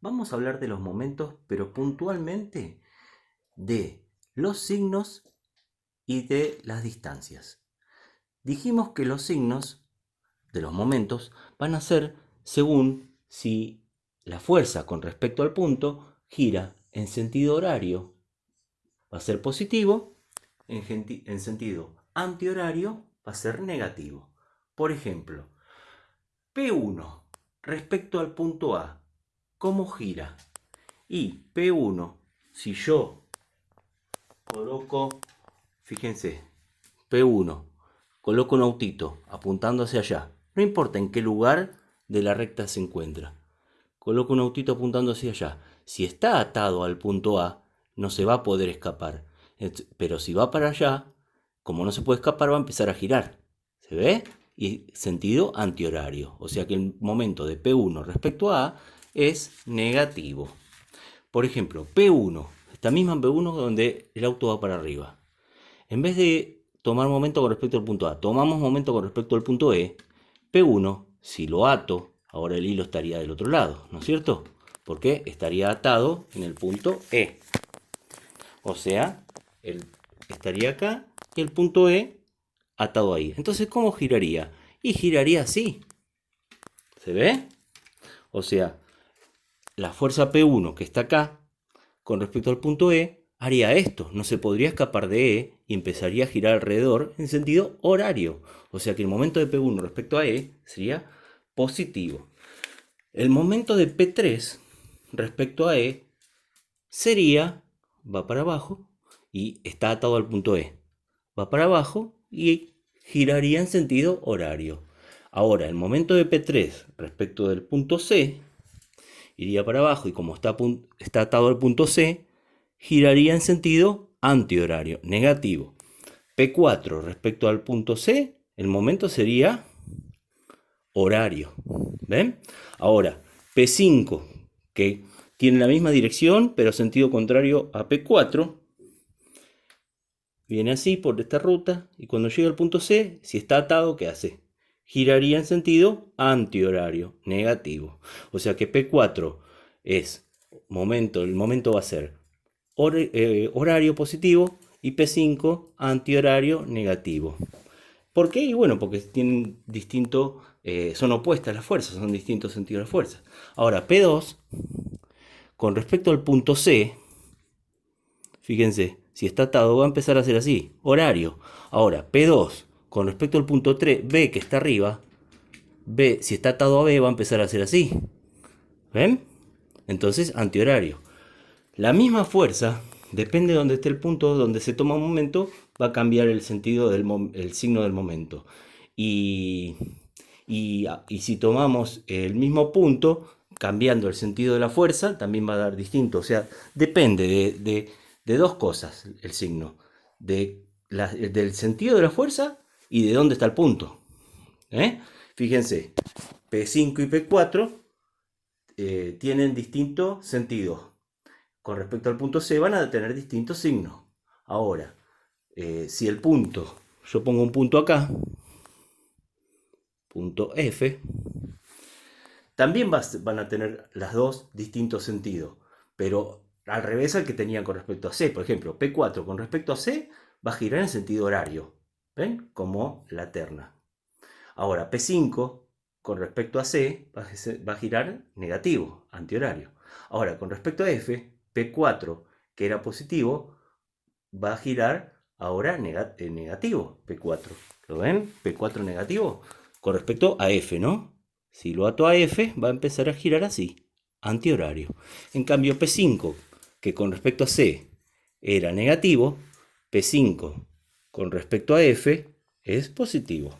Vamos a hablar de los momentos, pero puntualmente de los signos y de las distancias. Dijimos que los signos de los momentos van a ser según si la fuerza con respecto al punto gira en sentido horario, va a ser positivo, en sentido antihorario va a ser negativo. Por ejemplo, P1 respecto al punto A, ¿cómo gira? Y P1, si yo coloco, fíjense, P1, coloco un autito apuntando hacia allá, no importa en qué lugar de la recta se encuentra, coloco un autito apuntando hacia allá. Si está atado al punto A, no se va a poder escapar. Pero si va para allá, como no se puede escapar, va a empezar a girar. ¿Se ve? Y sentido antihorario. O sea que el momento de P1 respecto a es negativo. Por ejemplo, P1, esta misma P1 donde el auto va para arriba. En vez de tomar momento con respecto al punto A, tomamos momento con respecto al punto E. P1, si lo ato, ahora el hilo estaría del otro lado, ¿no es cierto? Porque estaría atado en el punto E. O sea, él estaría acá y el punto E atado ahí. Entonces, ¿cómo giraría? Y giraría así. ¿Se ve? O sea, la fuerza P1 que está acá con respecto al punto E haría esto. No se podría escapar de E y empezaría a girar alrededor en sentido horario. O sea que el momento de P1 respecto a E sería positivo. El momento de P3 respecto a E sería, va para abajo y está atado al punto E. Va para abajo y giraría en sentido horario. Ahora, el momento de P3 respecto del punto C iría para abajo y como está atado al punto C, giraría en sentido antihorario, negativo. P4 respecto al punto C, el momento sería horario. ¿Ven? Ahora, P5, que tiene la misma dirección, pero sentido contrario a P4, viene así por esta ruta y cuando llega al punto C, si está atado, ¿qué hace? Giraría en sentido antihorario, negativo. O sea que P4 es momento, el momento va a ser horario positivo y P5 antihorario negativo. ¿Por qué? Y bueno, porque tienen distinto, son opuestas las fuerzas, son distintos sentidos de las fuerzas. Ahora, P2, con respecto al punto C, fíjense, si está atado va a empezar a ser así, horario. Ahora, P2, con respecto al punto 3, B que está arriba, B, si está atado a B va a empezar a ser así. ¿Ven? Entonces, antihorario. La misma fuerza, depende de donde esté el punto donde se toma un momento, va a cambiar el sentido el signo del momento. Y, y si tomamos el mismo punto, cambiando el sentido de la fuerza, también va a dar distinto. O sea, depende de dos cosas el signo. Del sentido de la fuerza y de dónde está el punto. Fíjense, P5 y P4 tienen distintos sentidos. Con respecto al punto C van a tener distintos signos. Ahora, si el punto, yo pongo un punto acá, punto F, también van a tener las dos distintos sentidos, pero al revés al que tenían con respecto a C. Por ejemplo, P4 con respecto a C va a girar en sentido horario, ¿ven? Como la terna. Ahora, P5 con respecto a C va a girar negativo, antihorario. Ahora, con respecto a F, P4, que era positivo, va a girar ahora negativo, P4. ¿Lo ven? P4 negativo con respecto a F, ¿no? Si lo ato a F, va a empezar a girar así, antihorario. En cambio, P5, que con respecto a C era negativo, P5 con respecto a F es positivo.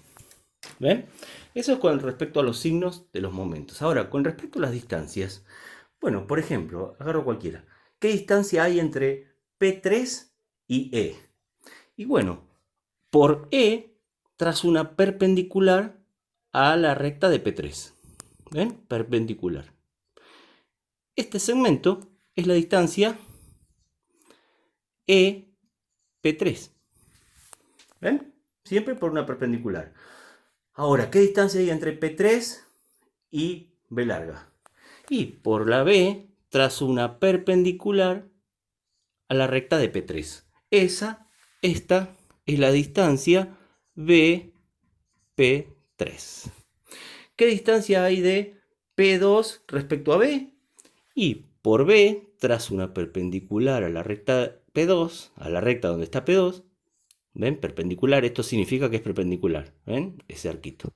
¿Ven? Eso es con respecto a los signos de los momentos. Ahora, con respecto a las distancias, bueno, por ejemplo, agarro cualquiera. ¿Qué distancia hay entre P3 y E? Y bueno, por E trazo una perpendicular a la recta de P3. ¿Ven? Perpendicular. Este segmento es la distancia EP3. ¿Ven? Siempre por una perpendicular. Ahora, ¿qué distancia hay entre P3 y B larga? Y por la B trazo una perpendicular a la recta de P3. Esta es la distancia BP3. ¿Qué distancia hay de P2 respecto a B? Y por B trazo una perpendicular a la recta P2, a la recta donde está P2. ¿Ven? Perpendicular, esto significa que es perpendicular. ¿Ven? Ese arquito.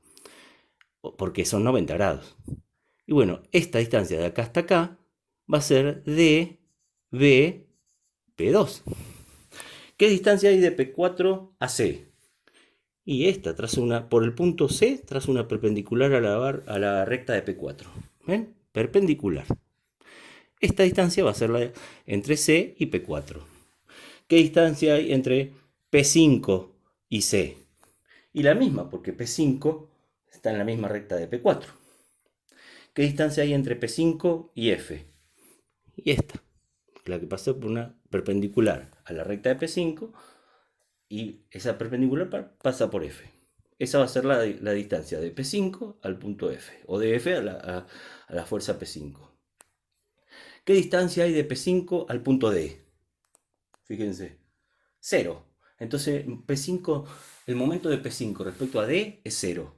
Porque son 90 grados. Y bueno, esta distancia de acá hasta acá va a ser de BP2. ¿Qué distancia hay de P4 a C? Y esta, por el punto C, trazo una perpendicular a la recta de P4. ¿Ven? Perpendicular. Esta distancia va a ser la entre C y P4. ¿Qué distancia hay entre P5 y C? Y la misma, porque P5 está en la misma recta de P4. ¿Qué distancia hay entre P5 y F? Y esta, la que pasó por una perpendicular a la recta de P5 y esa perpendicular pasa por F. Esa va a ser la distancia de P5 al punto F, o de F a la fuerza P5. ¿Qué distancia hay de P5 al punto D? Fíjense, 0. Entonces P5, el momento de P5 respecto a D es 0.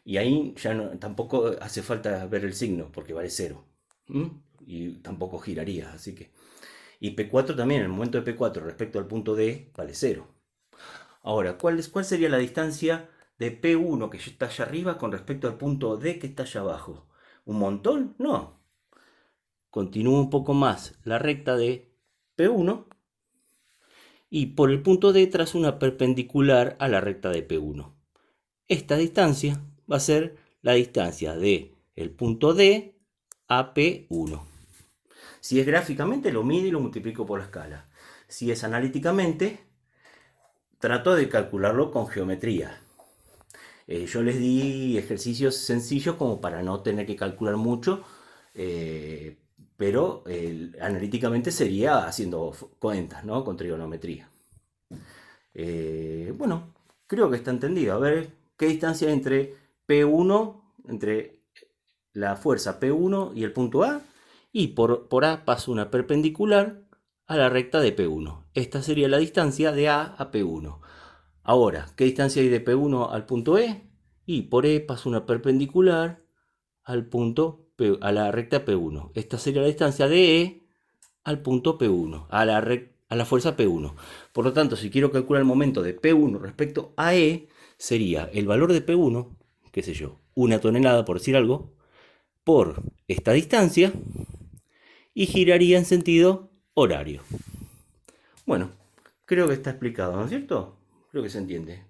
Y ahí ya tampoco hace falta ver el signo, porque vale 0. Y tampoco giraría, así que... Y P4 también, el momento de P4 respecto al punto D vale 0. Ahora, ¿cuál sería la distancia de P1 que está allá arriba con respecto al punto D que está allá abajo? ¿Un montón? No. Continúo un poco más la recta de P1 y por el punto D trazo una perpendicular a la recta de P1. Esta distancia va a ser la distancia de el punto D a P1. Si es gráficamente, lo mido y lo multiplico por la escala. Si es analíticamente, trato de calcularlo con geometría. Yo les di ejercicios sencillos como para no tener que calcular mucho, pero analíticamente sería haciendo cuentas, ¿no? Con trigonometría. Bueno, creo que está entendido. A ver, ¿qué distancia hay entre P1, entre la fuerza P1 y el punto A? Y por A paso una perpendicular a la recta de P1. Esta sería la distancia de A a P1. Ahora, ¿qué distancia hay de P1 al punto E? Y por E paso una perpendicular al punto P, a la recta P1. Esta sería la distancia de E al punto P1, a la fuerza P1. Por lo tanto, si quiero calcular el momento de P1 respecto a E, sería el valor de P1, qué sé yo, 1 tonelada por decir algo, por esta distancia y giraría en sentido horario. Bueno, creo que está explicado, ¿no es cierto? Creo que se entiende.